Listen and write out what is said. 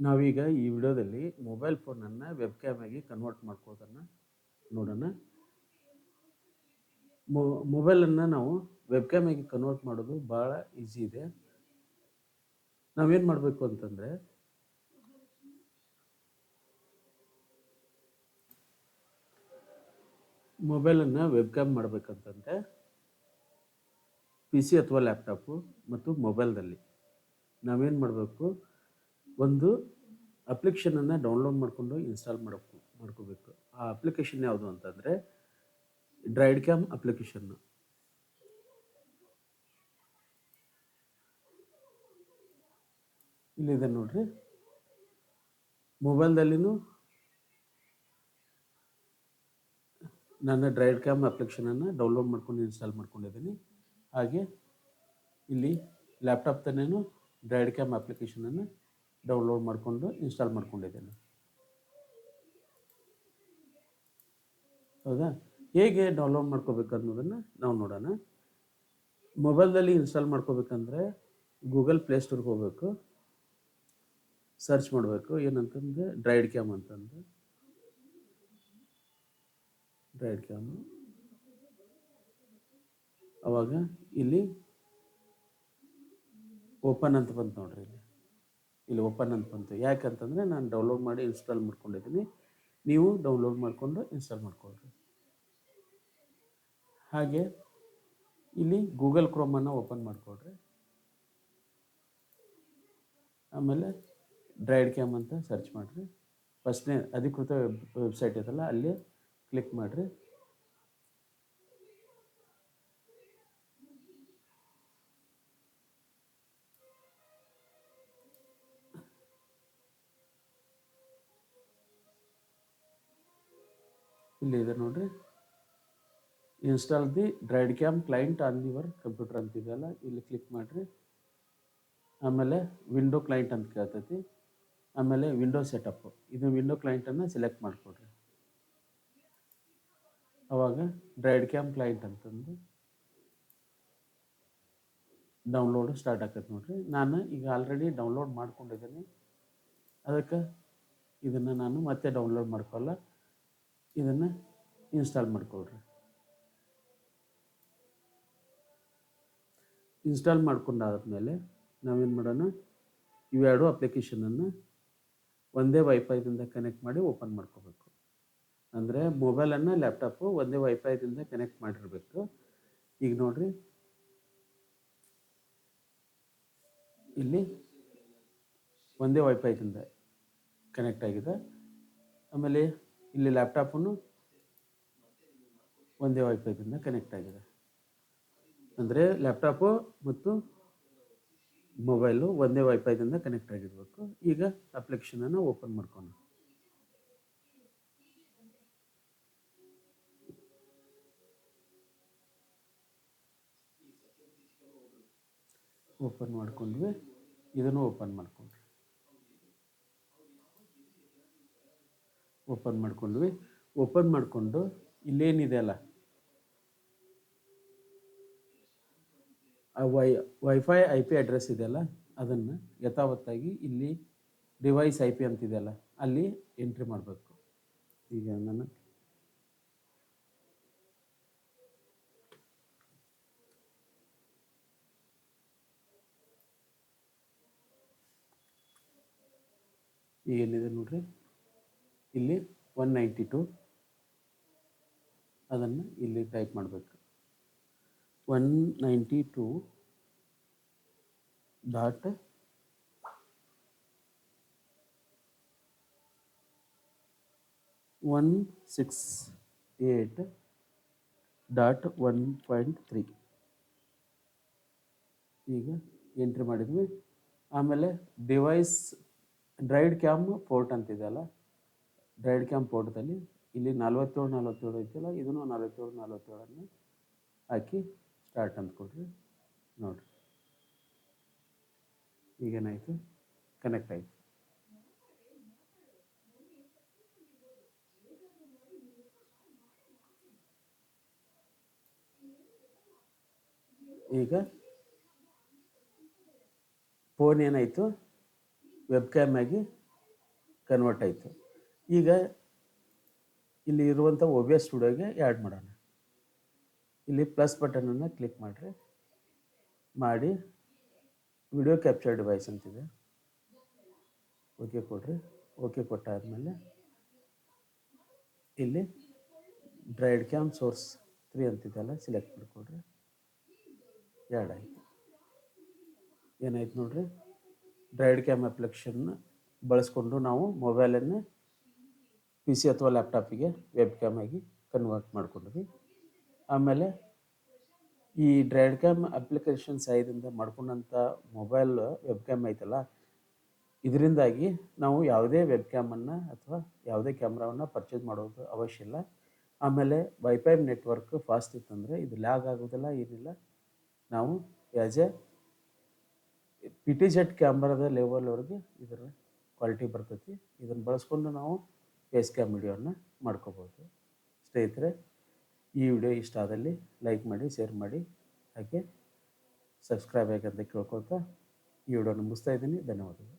ನಾವೀಗ ಈ ವಿಡಿಯೋದಲ್ಲಿ ಮೊಬೈಲ್ ಫೋನನ್ನು ವೆಬ್ ಕ್ಯಾಮಾಗಿ ಕನ್ವರ್ಟ್ ಮಾಡ್ಕೋದನ್ನು ನೋಡೋಣ. ಮೊಬೈಲನ್ನು ನಾವು ವೆಬ್ ಕ್ಯಾಮಾಗಿ ಕನ್ವರ್ಟ್ ಮಾಡೋದು ಭಾಳ ಈಸಿ ಇದೆ. ನಾವೇನು ಮಾಡಬೇಕು ಅಂತಂದರೆ, ಮೊಬೈಲನ್ನು ವೆಬ್ ಕ್ಯಾಮ್ ಮಾಡಬೇಕಂತಂದರೆ ಪಿ ಸಿ ಅಥವಾ ಲ್ಯಾಪ್ಟಾಪು ಮತ್ತು ಮೊಬೈಲ್ದಲ್ಲಿ ನಾವೇನು ಮಾಡಬೇಕು, ಒಂದು ಅಪ್ಲಿಕೇಶನನ್ನು ಡೌನ್ಲೋಡ್ ಮಾಡಿಕೊಂಡು ಇನ್ಸ್ಟಾಲ್ ಮಾಡ್ಕೋಬೇಕು. ಆ ಅಪ್ಲಿಕೇಶನ್ ಯಾವುದು ಅಂತಂದರೆ ಡ್ರೈಡ್ ಕ್ಯಾಮ್ ಅಪ್ಲಿಕೇಶನ್ನು. ಇಲ್ಲಿದೆ ನೋಡ್ರಿ, ಮೊಬೈಲ್ದಲ್ಲಿನೂ ನಾನು ಡ್ರೈಡ್ ಕ್ಯಾಮ್ ಅಪ್ಲಿಕೇಶನನ್ನು ಡೌನ್ಲೋಡ್ ಮಾಡ್ಕೊಂಡು ಇನ್ಸ್ಟಾಲ್ ಮಾಡ್ಕೊಂಡಿದ್ದೀನಿ. ಹಾಗೆ ಇಲ್ಲಿ ಲ್ಯಾಪ್ಟಾಪ್ ತನೇನು ಡ್ರೈಡ್ ಕ್ಯಾಮ್ ಅಪ್ಲಿಕೇಶನನ್ನು ಡೌನ್ಲೋಡ್ ಮಾಡಿಕೊಂಡು ಇನ್ಸ್ಟಾಲ್ ಮಾಡ್ಕೊಂಡಿದ್ದೇನೆ. ಹೌದಾ? ಹೇಗೆ ಡೌನ್ಲೋಡ್ ಮಾಡ್ಕೋಬೇಕು ಅನ್ನೋದನ್ನು ನಾವು ನೋಡೋಣ. ಮೊಬೈಲ್ದಲ್ಲಿ ಇನ್ಸ್ಟಾಲ್ ಮಾಡ್ಕೋಬೇಕಂದ್ರೆ ಗೂಗಲ್ ಪ್ಲೇಸ್ಟೋರ್ಗೆ ಹೋಗಬೇಕು, ಸರ್ಚ್ ಮಾಡಬೇಕು ಏನಂತಂದರೆ ಡ್ರೈಡ್ ಕ್ಯಾಮ್ ಅಂತಂದು. ಡ್ರೈಡ್ ಕ್ಯಾಮು ಅವಾಗ ಇಲ್ಲಿ ಓಪನ್ ಅಂತ ಬಂತು ನೋಡ್ರಿ. ಇಲ್ಲಿ ಓಪನ್ ಅಂತ ಬಂತು. ಯಾಕಂತಂದರೆ ನಾನು ಡೌನ್ಲೋಡ್ ಮಾಡಿ ಇನ್ಸ್ಟಾಲ್ ಮಾಡ್ಕೊಂಡಿದ್ದೀನಿ. ನೀವು ಡೌನ್ಲೋಡ್ ಮಾಡಿಕೊಂಡು ಇನ್ಸ್ಟಾಲ್ ಮಾಡ್ಕೊಳ್ರಿ. ಹಾಗೆ ಇಲ್ಲಿ ಗೂಗಲ್ ಕ್ರೋಮನ್ನು ಓಪನ್ ಮಾಡಿಕೊಡ್ರಿ. ಆಮೇಲೆ ಡ್ರೈಡ್ ಕ್ಯಾಮ್ ಅಂತ ಸರ್ಚ್ ಮಾಡಿರಿ. ಫಸ್ಟ್ನೇ ಅಧಿಕೃತ ವೆಬ್ಸೈಟ್ ಇದಲ್ಲ, ಅಲ್ಲಿ ಕ್ಲಿಕ್ ಮಾಡಿರಿ. ಇಲ್ಲಿ ಇದೆ ನೋಡ್ರಿ, install the DroidCam client on your computer ಅಂತಿದೆಯಲ್ಲ, ಇಲ್ಲಿ ಕ್ಲಿಕ್ ಮಾಡಿರಿ. ಆಮೇಲೆ ವಿಂಡೋ ಕ್ಲೈಂಟ್ ಅಂತ ಕೇಳ್ತೈತಿ. ಆಮೇಲೆ ವಿಂಡೋ ಸೆಟಪ್, ಇದು ವಿಂಡೋ ಕ್ಲೈಂಟನ್ನು ಸೆಲೆಕ್ಟ್ ಮಾಡಿಕೊಡ್ರಿ. ಅವಾಗ ಡ್ರೈಡ್ ಕ್ಯಾಮ್ ಕ್ಲೈಂಟ್ ಅಂತಂದು ಡೌನ್ಲೋಡು ಸ್ಟಾರ್ಟ್ ಆಕೈತೆ ನೋಡ್ರಿ. ನಾನು ಈಗ ಆಲ್ರೆಡಿ ಡೌನ್ಲೋಡ್ ಮಾಡ್ಕೊಂಡಿದ್ದೀನಿ, ಅದಕ್ಕೆ ಇದನ್ನು ನಾನು ಮತ್ತೆ ಡೌನ್ಲೋಡ್ ಮಾಡ್ಕೊಳ್ಳ, ಇದನ್ನು ಇನ್ಸ್ಟಾಲ್ ಮಾಡ್ಕೊಳ್ರಿ. ಇನ್ಸ್ಟಾಲ್ ಮಾಡ್ಕೊಂಡಾದ್ಮೇಲೆ ನಾವೇನು ಮಾಡೋಣ, ಇವೆರಡು ಅಪ್ಲಿಕೇಶನನ್ನು ಒಂದೇ ವೈಫೈದಿಂದ ಕನೆಕ್ಟ್ ಮಾಡಿ ಓಪನ್ ಮಾಡ್ಕೋಬೇಕು. ಅಂದರೆ ಮೊಬೈಲನ್ನು ಲ್ಯಾಪ್ಟಾಪು ಒಂದೇ ವೈಫೈದಿಂದ ಕನೆಕ್ಟ್ ಮಾಡಿರಬೇಕು. ಈಗ ನೋಡ್ರಿ, ಇಲ್ಲಿ ಒಂದೇ ವೈಫೈದಿಂದ ಕನೆಕ್ಟ್ ಆಗಿದೆ. ಆಮೇಲೆ ಇಲ್ಲಿ ಲ್ಯಾಪ್ಟಾಪನ್ನು ಒಂದೇ ವೈಫೈದಿಂದ ಕನೆಕ್ಟ್ ಆಗಿದೆ. ಅಂದರೆ ಲ್ಯಾಪ್ಟಾಪು ಮತ್ತು ಮೊಬೈಲು ಒಂದೇ ವೈಫೈದಿಂದ ಕನೆಕ್ಟ್ ಆಗಿರಬೇಕು. ಈಗ ಅಪ್ಲಿಕೇಶನನ್ನು ಓಪನ್ ಮಾಡ್ಕೊಂಡು ಓಪನ್ ಮಾಡ್ಕೊಂಡ್ವಿ. ಇದನ್ನು ಓಪನ್ ಮಾಡ್ಕೊಂಡ್ವಿ. ಓಪನ್ ಮಾಡಿಕೊಂಡು ಇಲ್ಲೇನಿದೆ ಅಲ್ಲ, ಆ ವೈಫೈ ಐ ಪಿ ಅಡ್ರೆಸ್ ಇದೆಯಲ್ಲ, ಅದನ್ನು ಯಥಾವತ್ತಾಗಿ ಇಲ್ಲಿ ಡಿವೈಸ್ ಐ ಪಿ ಅಂತಿದೆಯಲ್ಲ, ಅಲ್ಲಿ ಎಂಟ್ರಿ ಮಾಡಬೇಕು. ಈಗ ನಾನು ಏನಿದೆ ನೋಡ್ರಿ, ಇಲ್ಲಿ 192 ಅದನ್ನು ಇಲ್ಲಿ ಟೈಪ್ ಮಾಡಬೇಕು. 192.168.1.3 ಈಗ ಎಂಟ್ರಿ ಮಾಡಿದ್ವಿ. ಆಮೇಲೆ ಡಿವೈಸ್ ಡ್ರೈಡ್ ಕ್ಯಾಮ್ ಪೋರ್ಟ್ ಅಂತಿದೆಯಲ್ಲ, ಡ್ರೈಡ್ ಕ್ಯಾಮ್ ಪೋರ್ಟ್ದಲ್ಲಿ ಇಲ್ಲಿ 47 ಐತಿಲ್ಲ, ಇದನ್ನು 47 ಹಾಕಿ ಸ್ಟಾರ್ಟ್ ಅಂದ್ಕೊಡ್ರಿ. ನೋಡಿರಿ, ಈಗೇನಾಯಿತು, ಕನೆಕ್ಟ್ ಆಯಿತು. ಈಗ ಫೋನ್ ಏನಾಯಿತು, ವೆಬ್ ಕ್ಯಾಮ್ ಆಗಿ ಕನ್ವರ್ಟ್ ಆಯಿತು. ಈಗ ಇಲ್ಲಿ ಇರುವಂಥ OBS ಸ್ಟುಡಿಯೋಗೆ ಆ್ಯಡ್ ಮಾಡೋಣ. ಇಲ್ಲಿ ಪ್ಲಸ್ ಬಟನನ್ನು ಕ್ಲಿಕ್ ಮಾಡಿ ವಿಡಿಯೋ ಕ್ಯಾಪ್ಚರ್ ಡಿವೈಸ್ ಅಂತಿದೆ, ಓಕೆ ಕೊಡ್ರಿ. ಓಕೆ ಕೊಟ್ಟಾದಮೇಲೆ ಇಲ್ಲಿ ಡ್ರೈಡ್ ಕ್ಯಾಮ್ ಸೋರ್ಸ್ 3 ಅಂತಿದ್ದಲ್ಲ ಸೆಲೆಕ್ಟ್ ಮಾಡಿಕೊಡ್ರಿ. ಆ್ಯಡ್ ಆಯಿತು. ಏನಾಯ್ತು ನೋಡ್ರಿ, ಡ್ರೈಡ್ ಕ್ಯಾಮ್ ಅಪ್ಲಿಕೇಶನ್ನ ಬಳಸ್ಕೊಂಡು ನಾವು ಮೊಬೈಲನ್ನು PC ಅಥವಾ ಲ್ಯಾಪ್ಟಾಪಿಗೆ ವೆಬ್ ಕ್ಯಾಮ್ ಆಗಿ ಕನ್ವರ್ಟ್ ಮಾಡ್ಕೊಂಡ್ವಿ. ಆಮೇಲೆ ಈ ಡ್ರೈಡ್ ಕ್ಯಾಮ್ ಅಪ್ಲಿಕೇಶನ್ ಸಹಾಯದಿಂದ ಮಾಡ್ಕೊಂಡಂಥ ಮೊಬೈಲ್ ವೆಬ್ ಕ್ಯಾಮ್ ಐತಲ್ಲ, ಇದರಿಂದಾಗಿ ನಾವು ಯಾವುದೇ ವೆಬ್ ಕ್ಯಾಮನ್ನು ಅಥವಾ ಯಾವುದೇ ಕ್ಯಾಮ್ರಾವನ್ನು ಪರ್ಚೇಸ್ ಮಾಡೋದು ಅವಶ್ಯ ಇಲ್ಲ. ಆಮೇಲೆ ವೈಫೈ ನೆಟ್ವರ್ಕ್ ಫಾಸ್ಟ್ ಇತ್ತಂದರೆ ಇದು ಲ್ಯಾಗ್ ಆಗೋದಿಲ್ಲ, ಏನಿಲ್ಲ. ನಾವು ಆ್ಯಸ್ ಎ PTZ ಕ್ಯಾಮ್ರಾದ ಲೆವೆಲ್ವರೆಗೆ ಇದರ ಕ್ವಾಲಿಟಿ ಬರ್ತೈತಿ. ಇದನ್ನು ಬಳಸ್ಕೊಂಡು ನಾವು ಫೇಸ್ ಕ್ಯಾಮ್ ವಿಡಿಯೋನ ಮಾಡ್ಕೋಬೋದು. ಸ್ನೇಹಿತರೆ, ಈ ವಿಡಿಯೋ ಇಷ್ಟ ಆದಲ್ಲಿ ಲೈಕ್ ಮಾಡಿ, ಶೇರ್ ಮಾಡಿ, ಹಾಗೆ ಸಬ್ಸ್ಕ್ರೈಬ್ ಆಗಂತ ಕೇಳ್ಕೊಳ್ತಾ ಈ ವಿಡಿಯೋನ ಮುಗಿಸ್ತಾ ಇದ್ದೀನಿ. ಧನ್ಯವಾದಗಳು.